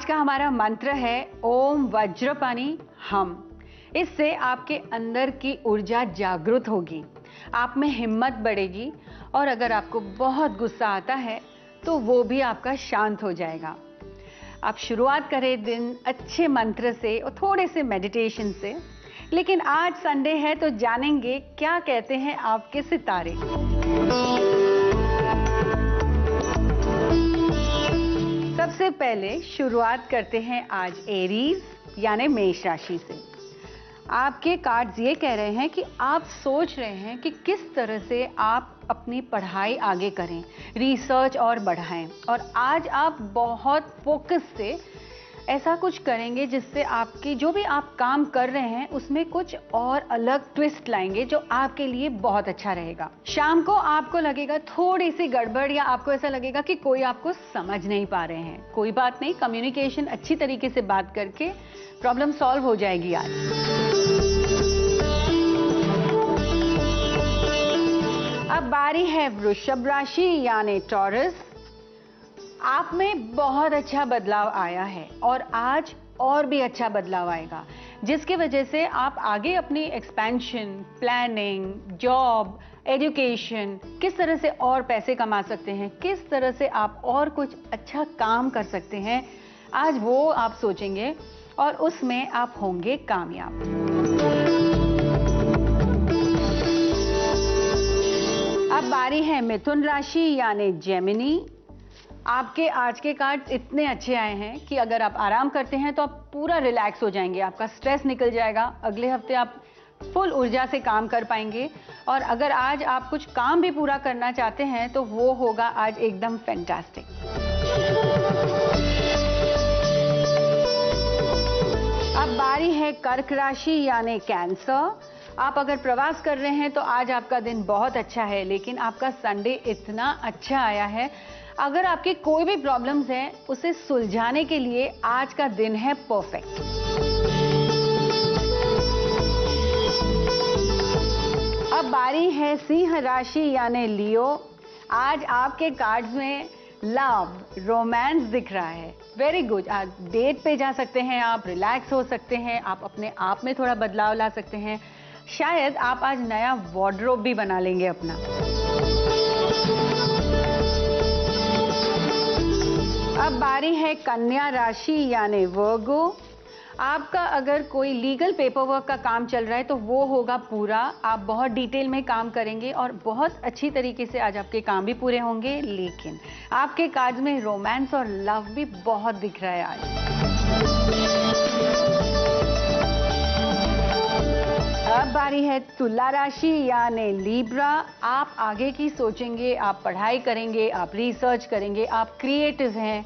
का हमारा मंत्र है ओम वज्रपाणी हम। इससे आपके अंदर की ऊर्जा जागृत होगी, आप में हिम्मत बढ़ेगी और अगर आपको बहुत गुस्सा आता है तो वो भी आपका शांत हो जाएगा। आप शुरुआत करें दिन अच्छे मंत्र से और थोड़े से मेडिटेशन से। लेकिन आज संडे है तो जानेंगे क्या कहते हैं आपके सितारे। सबसे पहले शुरुआत करते हैं आज एरीज यानी मेष राशि से। आपके कार्ड्स ये कह रहे हैं कि आप सोच रहे हैं कि किस तरह से आप अपनी पढ़ाई आगे करें, रिसर्च और बढ़ाएं, और आज आप बहुत फोकस से ऐसा कुछ करेंगे जिससे आपकी जो भी आप काम कर रहे हैं उसमें कुछ और अलग ट्विस्ट लाएंगे जो आपके लिए बहुत अच्छा रहेगा। शाम को आपको लगेगा थोड़ी सी गड़बड़ या आपको ऐसा लगेगा कि कोई आपको समझ नहीं पा रहे हैं। कोई बात नहीं, कम्युनिकेशन अच्छी तरीके से बात करके प्रॉब्लम सॉल्व हो जाएगी आज। अब बारी है वृषभ राशि यानी टॉरस। आप में बहुत अच्छा बदलाव आया है और आज और भी अच्छा बदलाव आएगा, जिसकी वजह से आप आगे अपनी एक्सपेंशन, प्लानिंग, जॉब, एजुकेशन, किस तरह से और पैसे कमा सकते हैं, किस तरह से आप और कुछ अच्छा काम कर सकते हैं, आज वो आप सोचेंगे और उसमें आप होंगे कामयाब। अब बारी है मिथुन राशि यानी जेमिनी। आपके आज के कार्ड्स इतने अच्छे आए हैं कि अगर आप आराम करते हैं तो आप पूरा रिलैक्स हो जाएंगे, आपका स्ट्रेस निकल जाएगा। अगले हफ्ते आप फुल ऊर्जा से काम कर पाएंगे और अगर आज आप कुछ काम भी पूरा करना चाहते हैं तो वो होगा आज एकदम फैंटास्टिक। अब बारी है कर्क राशि यानी कैंसर। आप अगर प्रवास कर रहे हैं तो आज आपका दिन बहुत अच्छा है, लेकिन आपका संडे इतना अच्छा आया है, अगर आपकी कोई भी प्रॉब्लम्स हैं उसे सुलझाने के लिए आज का दिन है परफेक्ट। अब बारी है सिंह राशि यानी लियो। आज आपके कार्ड्स में लव, रोमांस दिख रहा है। Very good. आज डेट पे जा सकते हैं आप, रिलैक्स हो सकते हैं, आप अपने आप में थोड़ा बदलाव ला सकते हैं। शायद आप आज नया वार्डरोब भी बना लेंगे अपना। अब बारी है कन्या राशि यानी वर्गो। आपका अगर कोई लीगल पेपर वर्क का काम चल रहा है तो वो होगा पूरा। आप बहुत डिटेल में काम करेंगे और बहुत अच्छी तरीके से आज आपके काम भी पूरे होंगे। लेकिन आपके कार्ड्स में रोमांस और लव भी बहुत दिख रहा है आज। अब बारी है तुला राशि यानी लीब्रा। आप आगे की सोचेंगे, आप पढ़ाई करेंगे, आप रिसर्च करेंगे, आप क्रिएटिव हैं,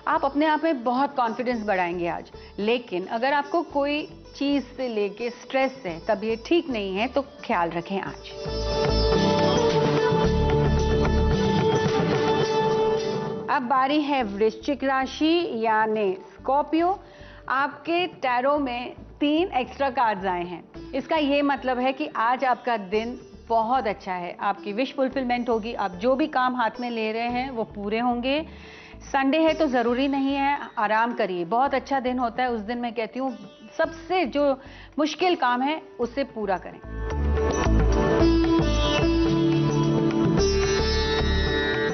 आप अपने आप में बहुत कॉन्फिडेंस बढ़ाएंगे आज। लेकिन अगर आपको कोई चीज से लेके स्ट्रेस है, तबीयत ठीक नहीं है, तो ख्याल रखें आज। अब बारी है वृश्चिक राशि यानी स्कॉर्पियो। आपके टैरो में 3 एक्स्ट्रा कार्ड्स आए हैं। इसका ये मतलब है कि आज आपका दिन बहुत अच्छा है, आपकी विश फुलफिलमेंट होगी, आप जो भी काम हाथ में ले रहे हैं वो पूरे होंगे। संडे है तो ज़रूरी नहीं है, आराम करिए, बहुत अच्छा दिन होता है उस दिन। मैं कहती हूँ सबसे जो मुश्किल काम है उसे पूरा करें।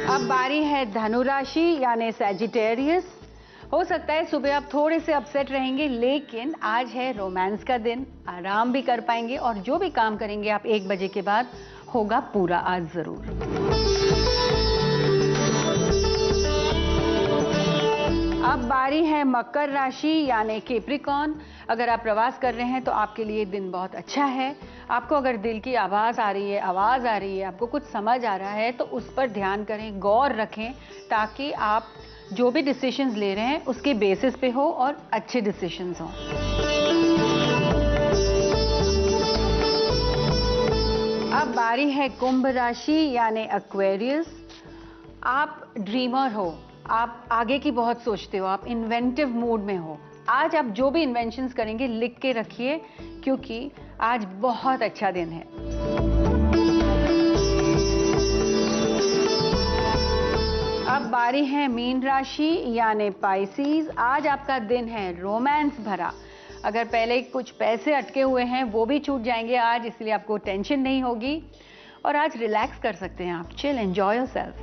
अब बारी है धनु राशि यानी सैजिटेरियस। हो सकता है सुबह आप थोड़े से अपसेट रहेंगे, लेकिन आज है रोमांस का दिन, आराम भी कर पाएंगे और जो भी काम करेंगे आप 1 बजे के बाद होगा पूरा आज जरूर। अब बारी है मकर राशि यानी कैप्रिकॉर्न। अगर आप प्रवास कर रहे हैं तो आपके लिए दिन बहुत अच्छा है। आपको अगर दिल की आवाज आ रही है, आपको कुछ समझ आ रहा है तो उस पर ध्यान करें, गौर रखें, ताकि आप जो भी डिसीजंस ले रहे हैं उसके बेसिस पे हो और अच्छे डिसीजंस हों। अब बारी है कुंभ राशि यानी एक्वेरियस। आप ड्रीमर हो, आप आगे की बहुत सोचते हो, आप इन्वेंटिव मूड में हो। आज आप जो भी इन्वेंशंस करेंगे लिख के रखिए, क्योंकि आज बहुत अच्छा दिन है। अब बारी है मीन राशि यानी पाइसेस। आज आपका दिन है रोमांस भरा। अगर पहले कुछ पैसे अटके हुए हैं वो भी छूट जाएंगे आज, इसलिए आपको टेंशन नहीं होगी और आज रिलैक्स कर सकते हैं आप। Chill, enjoy yourself.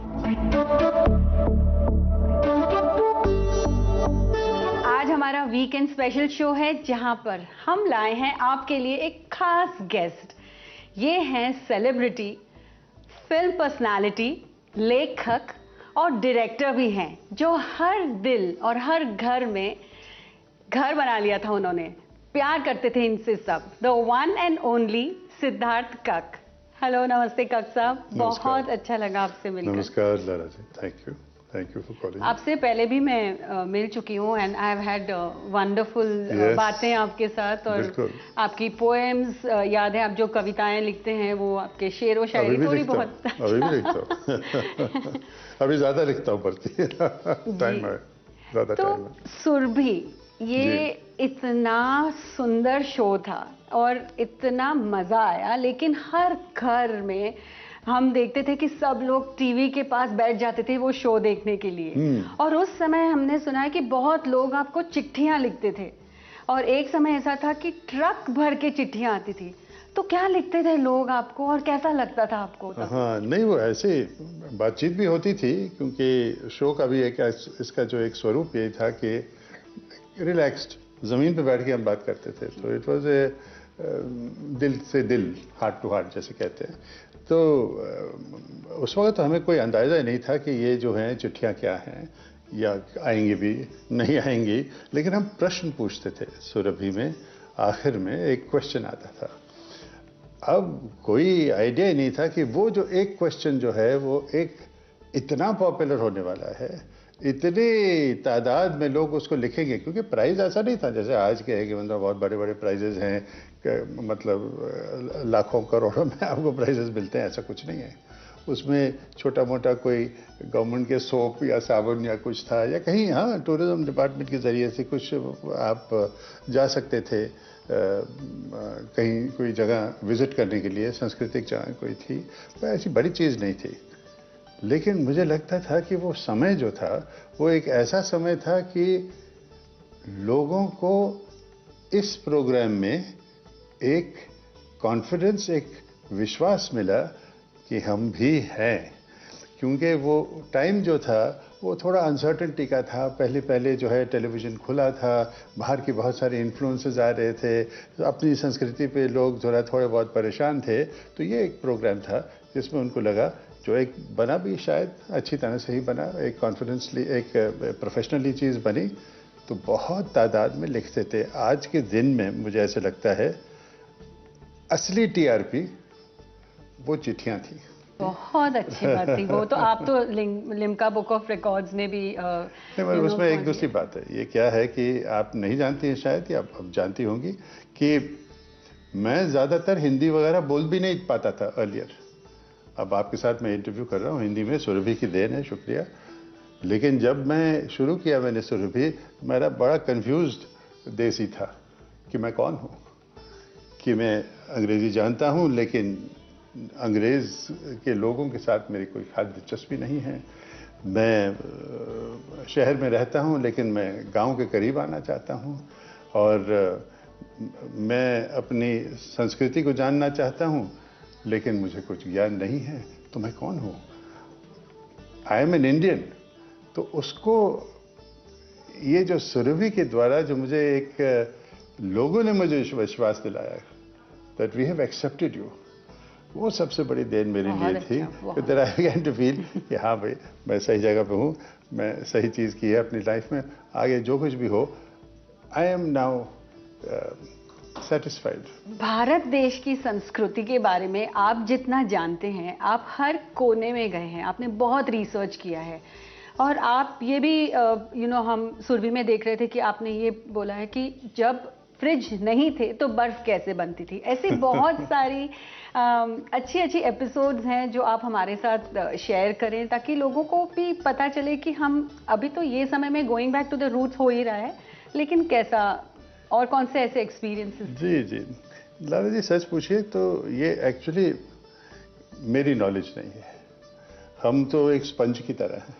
आज हमारा वीकेंड स्पेशल शो है जहां पर हम लाए हैं आपके लिए एक खास गेस्ट। ये हैं सेलिब्रिटी, फिल्म पर्सनालिटी, लेखक और डायरेक्टर भी हैं, जो हर दिल और हर घर में घर बना लिया था उन्होंने। प्यार करते थे इनसे सब। The one and only Siddharth कक। हेलो, नमस्ते कक साहब। बहुत अच्छा लगा आपसे मिलकर। नमस्कार Lara ji, thank you for calling. आपसे पहले भी मैं मिल चुकी हूँ and I have had wonderful बातें आपके साथ। और आपकी पोएम्स याद है, आप जो कविताएं लिखते हैं वो आपके शेर व शायरी थोड़ी बहुत। अभी भी लिखता हूँ। अभी ज्यादा लिखता हूँ, पढ़ती टाइम है ज्यादा। तो सुरभि ये इतना सुंदर शो था और इतना मजा आया, लेकिन हर घर में हम देखते थे कि सब लोग टीवी के पास बैठ जाते थे वो शो देखने के लिए। और उस समय हमने सुना है कि बहुत लोग आपको चिट्ठियां लिखते थे और एक समय ऐसा था कि ट्रक भर के चिट्ठियां आती थी। तो क्या लिखते थे लोग आपको और कैसा लगता था आपको? हाँ, नहीं वो ऐसे बातचीत भी होती थी, क्योंकि शो का भी एक इसका जो एक स्वरूप ये था कि रिलैक्स्ड जमीन पे बैठ के हम बात करते थे। तो इट वाज ए दिल से दिल, हार्ट टू हार्ट जैसे कहते हैं। तो उस वक्त तो हमें कोई अंदाज़ा ही नहीं था कि ये जो हैं चिट्ठियाँ क्या हैं या आएंगी भी नहीं आएंगी, लेकिन हम प्रश्न पूछते थे। सुरभि में आखिर में एक क्वेश्चन आता था। अब कोई आइडिया ही नहीं था कि वो जो एक क्वेश्चन जो है वो एक इतना पॉपुलर होने वाला है, इतनी तादाद में लोग उसको लिखेंगे। क्योंकि प्राइज़ ऐसा नहीं था जैसे आज के है कि मतलब बहुत बड़े बड़े प्राइजेज हैं, मतलब लाखों करोड़ों में आपको प्राइजेस मिलते हैं, ऐसा कुछ नहीं है। उसमें छोटा मोटा कोई गवर्नमेंट के सोप या साबुन या कुछ था, या कहीं हाँ टूरिज्म डिपार्टमेंट के ज़रिए से कुछ आप जा सकते थे, कहीं कोई जगह विज़िट करने के लिए, सांस्कृतिक जगह कोई थी, तो ऐसी बड़ी चीज़ नहीं थी। लेकिन मुझे लगता था कि वो समय जो था वो एक ऐसा समय था कि लोगों को इस प्रोग्राम में एक कॉन्फिडेंस, एक विश्वास मिला कि हम भी हैं। क्योंकि वो टाइम जो था वो थोड़ा अनसर्टेनिटी का था। पहले जो है टेलीविज़न खुला था, बाहर की बहुत सारे इन्फ्लुएंसेस आ रहे थे, अपनी संस्कृति पे लोग थोड़े बहुत परेशान थे। तो ये एक प्रोग्राम था जिसमें उनको लगा, जो एक बना भी शायद अच्छी तरह से ही बना, एक कॉन्फिडेंसली, एक प्रोफेशनली चीज़ बनी। तो बहुत तादाद में लिखते थे। आज के दिन में मुझे ऐसे लगता है असली टीआरपी वो चिट्ठियाँ थी। बहुत अच्छी बात थी वो। तो आप तो लिम्का बुक ऑफ रिकॉर्ड्स में भी उसमें एक दूसरी बात है। ये क्या है कि आप नहीं जानती हैं शायद, या अब जानती होंगी कि मैं ज़्यादातर हिंदी वगैरह बोल भी नहीं पाता था अर्लियर। अब आपके साथ मैं इंटरव्यू कर रहा हूँ हिंदी में, सुरभि की देन है, शुक्रिया। लेकिन जब मैं शुरू किया मैंने सुरभि, मेरा बड़ा कंफ्यूज्ड देसी था कि मैं कौन हूँ, कि मैं अंग्रेज़ी जानता हूँ लेकिन अंग्रेज़ के लोगों के साथ मेरी कोई खास दिलचस्पी नहीं है। मैं शहर में रहता हूँ लेकिन मैं गांव के करीब आना चाहता हूँ, और मैं अपनी संस्कृति को जानना चाहता हूँ लेकिन मुझे कुछ ज्ञान नहीं है। तो मैं कौन हूँ? I am an Indian. तो उसको ये जो सुरभि के द्वारा जो मुझे एक लोगों ने मुझे विश्वास दिलाया that we have accepted you, वो सबसे बड़ी देन मेरे लिए थी। कि there I began to feel कि हाँ भाई, मैं सही जगह पे हूँ, मैं सही चीज़ की है अपनी लाइफ में। आगे जो कुछ भी हो, I am now satisfied. Bharat देश की संस्कृति के बारे में आप जितना जानते हैं, आप हर कोने में गए हैं, आपने बहुत रिसर्च किया है। और आप ये भी हम सुरभि में देख रहे थे कि आपने ये बोला है कि जब फ्रिज नहीं थे तो बर्फ कैसे बनती थी। ऐसी बहुत सारी अच्छी अच्छी एपिसोड्स हैं जो आप हमारे साथ शेयर करें, ताकि लोगों को भी पता चले कि हम अभी तो ये समय में going back to the roots हो ही रहा है, लेकिन कैसा और कौन से ऐसे एक्सपीरियंसेस? जी लाला जी, सच पूछिए तो ये एक्चुअली मेरी नॉलेज नहीं है। हम तो एक स्पंज की तरह हैं,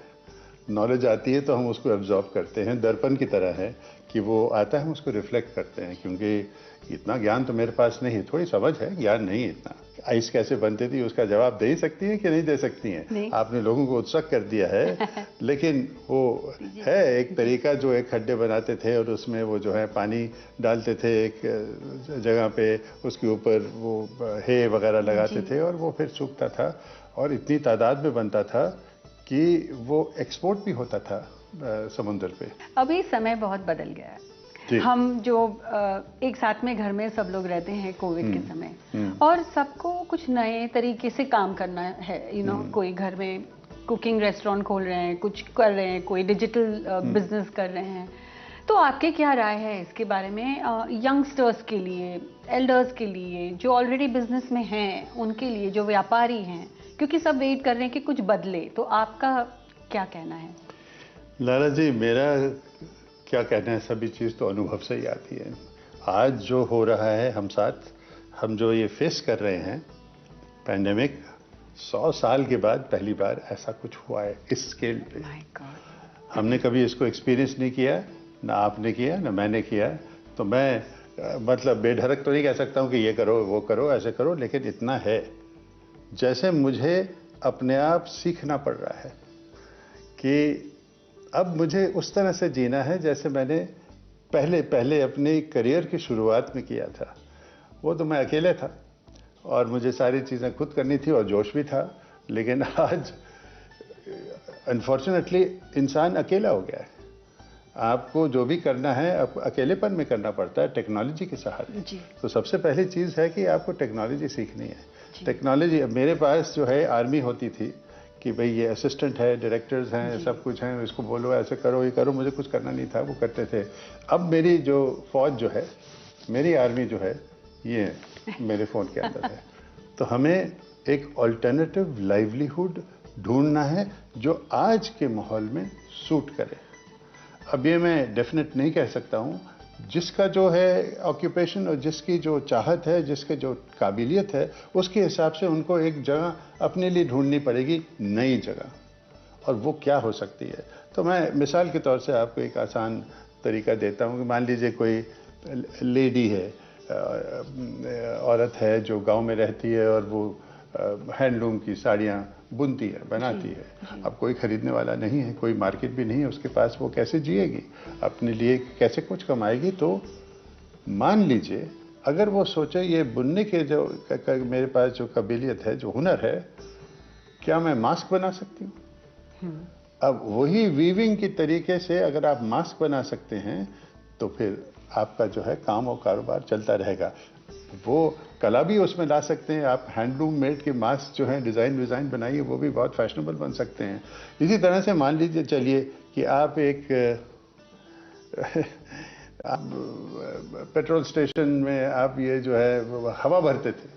नॉलेज आती है तो हम उसको एब्जॉर्ब करते हैं, दर्पण की तरह है कि वो आता है हम उसको रिफ्लेक्ट करते हैं, क्योंकि इतना ज्ञान तो मेरे पास नहीं है, थोड़ी समझ है, ज्ञान नहीं इतना। आइस कैसे बनती थी उसका जवाब दे ही सकती है कि नहीं दे सकती हैं? आपने लोगों को उत्सुक कर दिया है लेकिन वो है एक तरीका, जो एक खड्डे बनाते थे और उसमें वो जो है पानी डालते थे एक जगह पे, उसके ऊपर वो हे वगैरह लगाते थे और वो फिर सूखता था और इतनी तादाद में बनता था कि वो एक्सपोर्ट भी होता था समुद्र पे। अभी समय बहुत बदल गया है। हम जो एक साथ में घर में सब लोग रहते हैं कोविड के समय, और सबको कुछ नए तरीके से काम करना है, कोई घर में कुकिंग रेस्टोरेंट खोल रहे हैं, कुछ कर रहे हैं, कोई डिजिटल बिजनेस कर रहे हैं। तो आपके क्या राय है इसके बारे में, यंगस्टर्स के लिए, एल्डर्स के लिए, जो ऑलरेडी बिजनेस में हैं, उनके लिए, जो व्यापारी हैं, क्योंकि सब वेट कर रहे हैं कि कुछ बदले, तो आपका क्या कहना है? लाला जी, मेरा क्या कहना है, सभी चीज़ तो अनुभव से ही आती है। आज जो हो रहा है हम साथ, हम जो ये फेस कर रहे हैं पैंडेमिक, 100 साल के बाद पहली बार ऐसा कुछ हुआ है इस स्केल पे। हमने कभी इसको एक्सपीरियंस नहीं किया, ना आपने किया ना मैंने किया। तो मैं मतलब बेधड़क तो नहीं कह सकता हूँ कि ये करो वो करो ऐसे करो, लेकिन इतना है जैसे मुझे अपने आप सीखना पड़ रहा है कि अब मुझे उस तरह से जीना है जैसे मैंने पहले अपने करियर की शुरुआत में किया था। वो तो मैं अकेले था और मुझे सारी चीज़ें खुद करनी थी और जोश भी था, लेकिन आज अनफॉर्चुनेटली इंसान अकेला हो गया है। आपको जो भी करना है अब अकेलेपन में करना पड़ता है, टेक्नोलॉजी के सहारे। तो सबसे पहली चीज़ है कि आपको टेक्नोलॉजी सीखनी है। टेक्नोलॉजी, मेरे पास जो है आर्मी होती थी कि भाई ये असिस्टेंट है, डायरेक्टर्स हैं, सब कुछ हैं, इसको बोलो ऐसे करो ये करो, मुझे कुछ करना नहीं था, वो करते थे। अब मेरी जो फौज जो है, मेरी आर्मी जो है, ये मेरे फ़ोन के अंदर है। तो हमें एक अल्टरनेटिव लाइवलीहुड ढूंढना है जो आज के माहौल में सूट करे। अब ये मैं डेफिनेट नहीं कह सकता हूँ, जिसका जो है ऑक्यूपेशन और जिसकी जो चाहत है, जिसके जो काबिलियत है, उसके हिसाब से उनको एक जगह अपने लिए ढूंढनी पड़ेगी, नई जगह, और वो क्या हो सकती है। तो मैं मिसाल के तौर से आपको एक आसान तरीका देता हूँ कि मान लीजिए कोई लेडी है, औरत है जो गांव में रहती है और वो हैंडलूम की साड़ियाँ बुनती है, बनाती है। अब कोई खरीदने वाला नहीं है, कोई मार्केट भी नहीं है उसके पास, वो कैसे जिएगी, अपने लिए कैसे कुछ कमाएगी। तो मान लीजिए अगर वो सोचे ये बुनने के जो मेरे पास जो काबिलियत है, जो हुनर है, क्या मैं मास्क बना सकती हूँ? अब वही वीविंग की तरीके से अगर आप मास्क बना सकते हैं तो फिर आपका जो है काम और कारोबार चलता रहेगा। वो कला भी उसमें ला सकते हैं आप, हैंडलूम मेड के मास्क जो हैं डिज़ाइन बनाइए, वो भी बहुत फैशनेबल बन सकते हैं। इसी तरह से मान लीजिए चलिए कि आप एक आप पेट्रोल स्टेशन में आप ये जो है हवा भरते थे,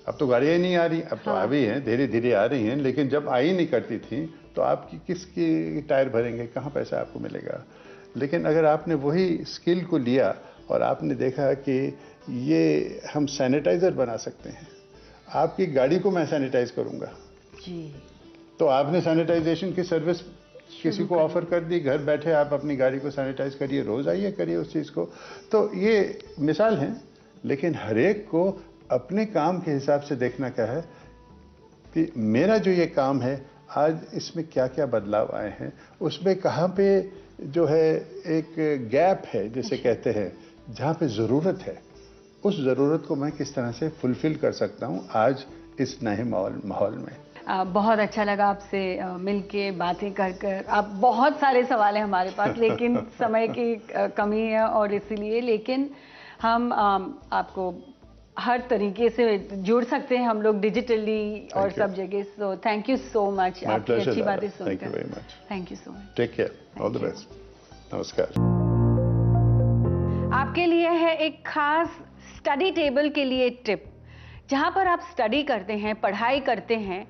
अब तो गाड़ियाँ ही नहीं आ रही, अब तो आ भी हैं, धीरे धीरे आ रही हैं, लेकिन जब आई नहीं करती थी तो आपकी किसकी टायर भरेंगे, कहाँ पैसा आपको मिलेगा। लेकिन अगर आपने वही स्किल को लिया और आपने देखा कि ये हम सैनिटाइज़र बना सकते हैं, आपकी गाड़ी को मैं सैनिटाइज करूँगा जी, तो आपने सैनिटाइजेशन की सर्विस किसी को ऑफर कर दी, घर बैठे आप अपनी गाड़ी को सैनिटाइज करिए, रोज़ आइए करिए उस चीज़ को। तो ये मिसाल हैं, लेकिन हर एक को अपने काम के हिसाब से देखना क्या है कि मेरा जो ये काम है आज इसमें क्या क्या बदलाव आए हैं, उसमें कहाँ पे जो है एक गैप है जिसे कहते हैं, जहाँ पे ज़रूरत है, उस ज़रूरत को मैं किस तरह से फुलफिल कर सकता हूँ आज इस नए माहौल में। बहुत अच्छा लगा आपसे मिलके, बातें कर। आप बहुत सारे सवाल हैं हमारे पास, लेकिन समय की कमी है और इसीलिए, लेकिन हम आपको हर तरीके से जुड़ सकते हैं हम लोग डिजिटली और सब जगह। So thank you so much, आपकी अच्छी बातें सुनकर। Thank you very much. Thank you so much. Take care, all the best. नमस्कार। आपके लिए है एक खास स्टडी टेबल के लिए टिप। जहां पर आप स्टडी करते हैं, पढ़ाई करते हैं,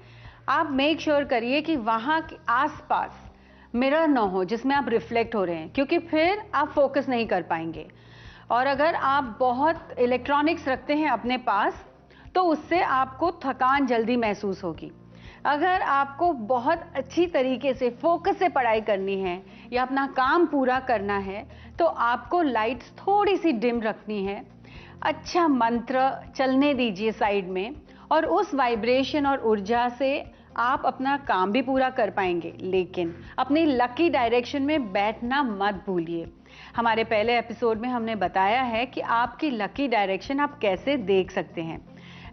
आप मेक श्योर करिए कि वहां के आसपास मिरर ना हो जिसमें आप रिफ्लेक्ट हो रहे हैं, क्योंकि फिर आप फोकस नहीं कर पाएंगे। और अगर आप बहुत इलेक्ट्रॉनिक्स रखते हैं अपने पास तो उससे आपको थकान जल्दी महसूस होगी। अगर आपको बहुत अच्छी तरीके से फोकस से पढ़ाई करनी है या अपना काम पूरा करना है तो आपको लाइट्स थोड़ी सी डिम रखनी है। अच्छा मंत्र चलने दीजिए साइड में और उस वाइब्रेशन और ऊर्जा से आप अपना काम भी पूरा कर पाएंगे। लेकिन अपनी लकी डायरेक्शन में बैठना मत भूलिए। हमारे पहले एपिसोड में हमने बताया है कि आपकी लकी डायरेक्शन आप कैसे देख सकते हैं।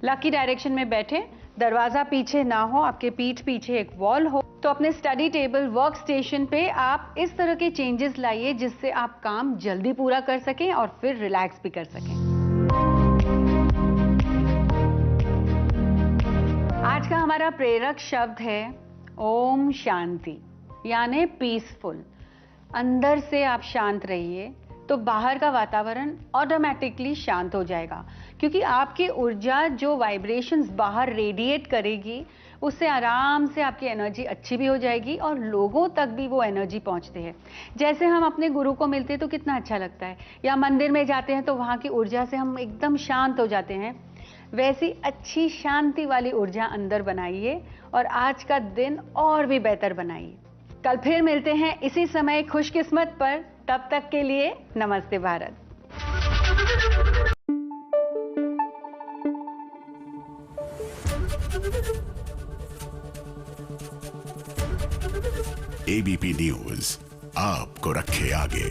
लकी डायरेक्शन में बैठे, दरवाजा पीछे ना हो, आपके पीठ पीछे एक वॉल हो, तो अपने स्टडी टेबल वर्क स्टेशन पे आप इस तरह के चेंजेस लाइए जिससे आप काम जल्दी पूरा कर सकें और फिर रिलैक्स भी कर सकें। आज का हमारा प्रेरक शब्द है ओम शांति, यानी पीसफुल। अंदर से आप शांत रहिए तो बाहर का वातावरण ऑटोमेटिकली शांत हो जाएगा, क्योंकि आपकी ऊर्जा जो वाइब्रेशंस बाहर रेडिएट करेगी उससे आराम से आपकी एनर्जी अच्छी भी हो जाएगी और लोगों तक भी वो एनर्जी पहुंचते हैं। जैसे हम अपने गुरु को मिलते हैं तो कितना अच्छा लगता है, या मंदिर में जाते हैं तो वहाँ की ऊर्जा से हम एकदम शांत हो जाते हैं। वैसी अच्छी शांति वाली ऊर्जा अंदर बनाइए और आज का दिन और भी बेहतर बनाइए। कल फिर मिलते हैं इसी समय खुशकिस्मत पर। तब तक के लिए नमस्ते भारत। एबीपी न्यूज आपको रखे आगे।